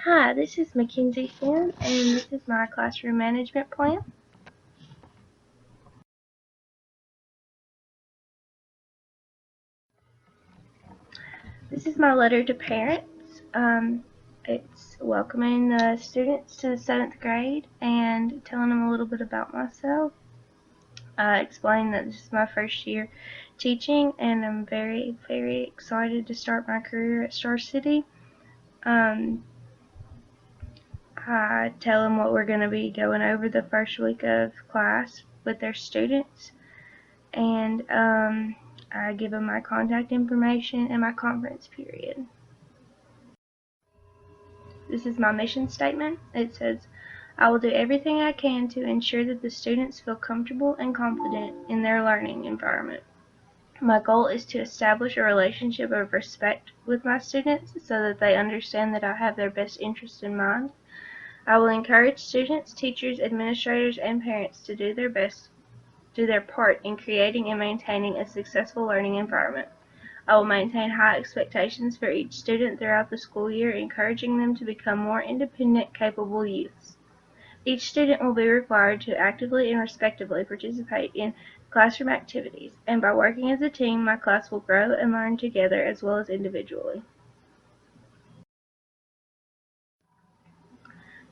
Hi, this is Makensy and this is my classroom management plan. This is my letter to parents. It's welcoming the students to the 7th grade and telling them a little bit about myself. Explaining that this is my first year teaching and I'm very, very excited to start my career at Star City. I tell them what we're going to be going over the first week of class with their students, and I give them my contact information and my conference period. This is my mission statement. It says, I will do everything I can to ensure that the students feel comfortable and confident in their learning environment. My goal is to establish a relationship of respect with my students so that they understand that I have their best interest in mind. I will encourage students, teachers, administrators, and parents to do their part in creating and maintaining a successful learning environment. I will maintain high expectations for each student throughout the school year, encouraging them to become more independent, capable youths. Each student will be required to actively and respectively participate in classroom activities, and by working as a team, my class will grow and learn together as well as individually.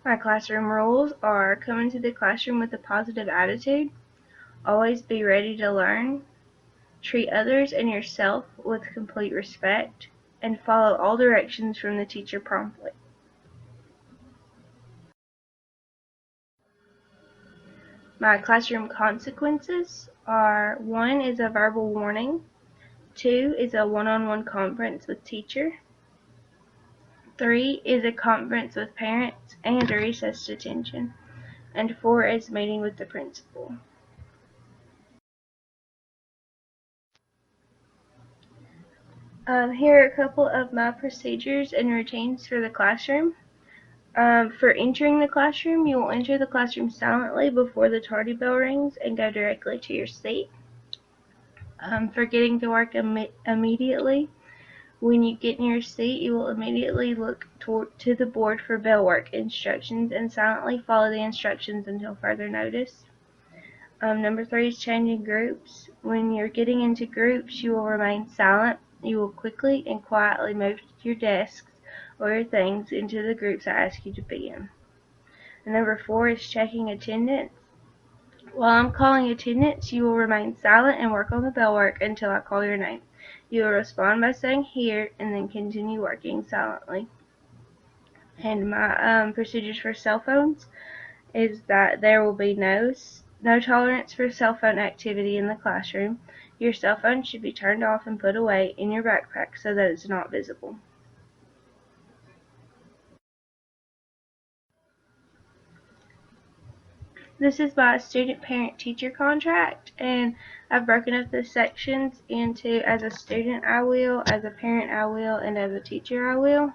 My classroom rules are: come into the classroom with a positive attitude, always be ready to learn, treat others and yourself with complete respect, and follow all directions from the teacher promptly. My classroom consequences are: 1 is a verbal warning, 2 is a one-on-one conference with teacher, 3 is a conference with parents and a recess detention, and 4 is meeting with the principal. Here are a couple of my procedures and routines for the classroom. For entering the classroom, you will enter the classroom silently before the tardy bell rings and go directly to your seat. For getting to work immediately, when you get in your seat, you will immediately look to the board for bell work instructions and silently follow the instructions until further notice. Number 3 is changing groups. When you're getting into groups, you will remain silent. You will quickly and quietly move your desks or your things into the groups I ask you to be in. And number 4 is checking attendance. While I'm calling attendance, you will remain silent and work on the bell work until I call your name. You will respond by saying "here" and then continue working silently. And my procedures for cell phones is that there will be no tolerance for cell phone activity in the classroom. Your cell phone should be turned off and put away in your backpack so that it's not visible. This is my student parent teacher contract, and I've broken up the sections into: as a student I will, as a parent I will, and as a teacher I will.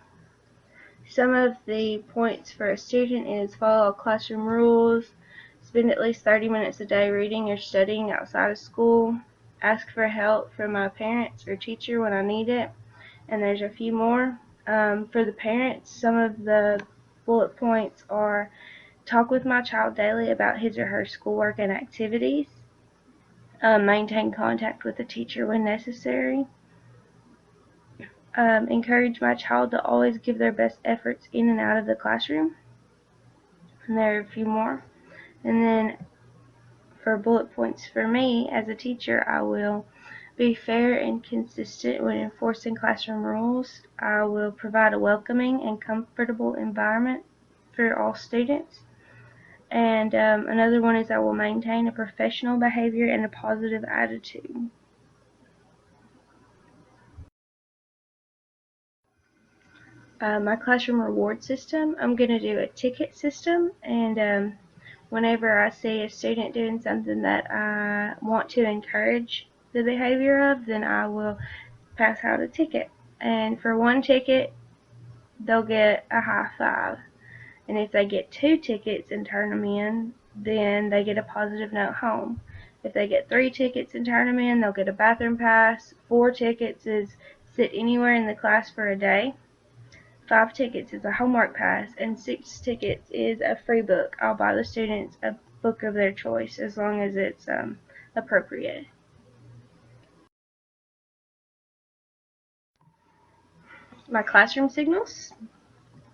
Some of the points for a student is follow classroom rules, spend at least 30 minutes a day reading or studying outside of school, ask for help from my parents or teacher when I need it, and there's a few more. For the parents, some of the bullet points are: talk with my child daily about his or her schoolwork and activities, maintain contact with the teacher when necessary, encourage my child to always give their best efforts in and out of the classroom, and there are a few more. And then for bullet points for me as a teacher, I will be fair and consistent when enforcing classroom rules. I will provide a welcoming and comfortable environment for all students. And another one is I will maintain a professional behavior and a positive attitude. My classroom reward system, I'm going to do a ticket system, and whenever I see a student doing something that I want to encourage the behavior of, then I will pass out a ticket. And for 1 ticket, they'll get a high five. And if they get 2 tickets and turn them in, then they get a positive note home. If they get 3 tickets and turn them in, they'll get a bathroom pass. 4 tickets is sit anywhere in the class for a day. 5 tickets is a homework pass, and 6 tickets is a free book. I'll buy the students a book of their choice as long as it's appropriate. My classroom signals.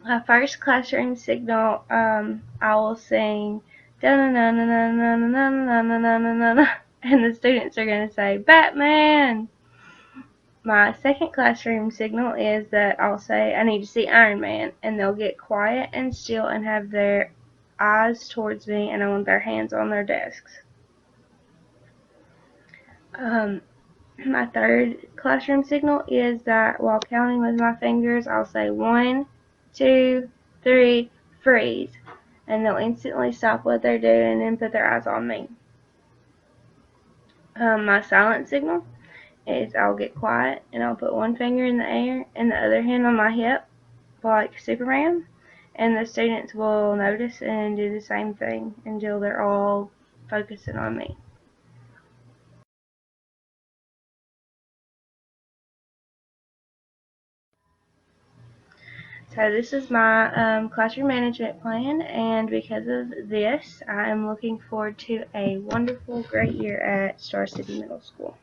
My first classroom signal, I will sing da na na na na na na na na na na na, and the students are going to say Batman. My second classroom signal is that I'll say I need to see Iron Man, and they'll get quiet and still and have their eyes towards me, and I want their hands on their desks. My third classroom signal is that while counting with my fingers, I'll say 1, 2, 3, freeze, and they'll instantly stop what they're doing and put their eyes on me. My silent signal is I'll get quiet and I'll put one finger in the air and the other hand on my hip like Superman, and the students will notice and do the same thing until they're all focusing on me. So this is my classroom management plan, and because of this, I am looking forward to a wonderful, great year at Star City Middle School.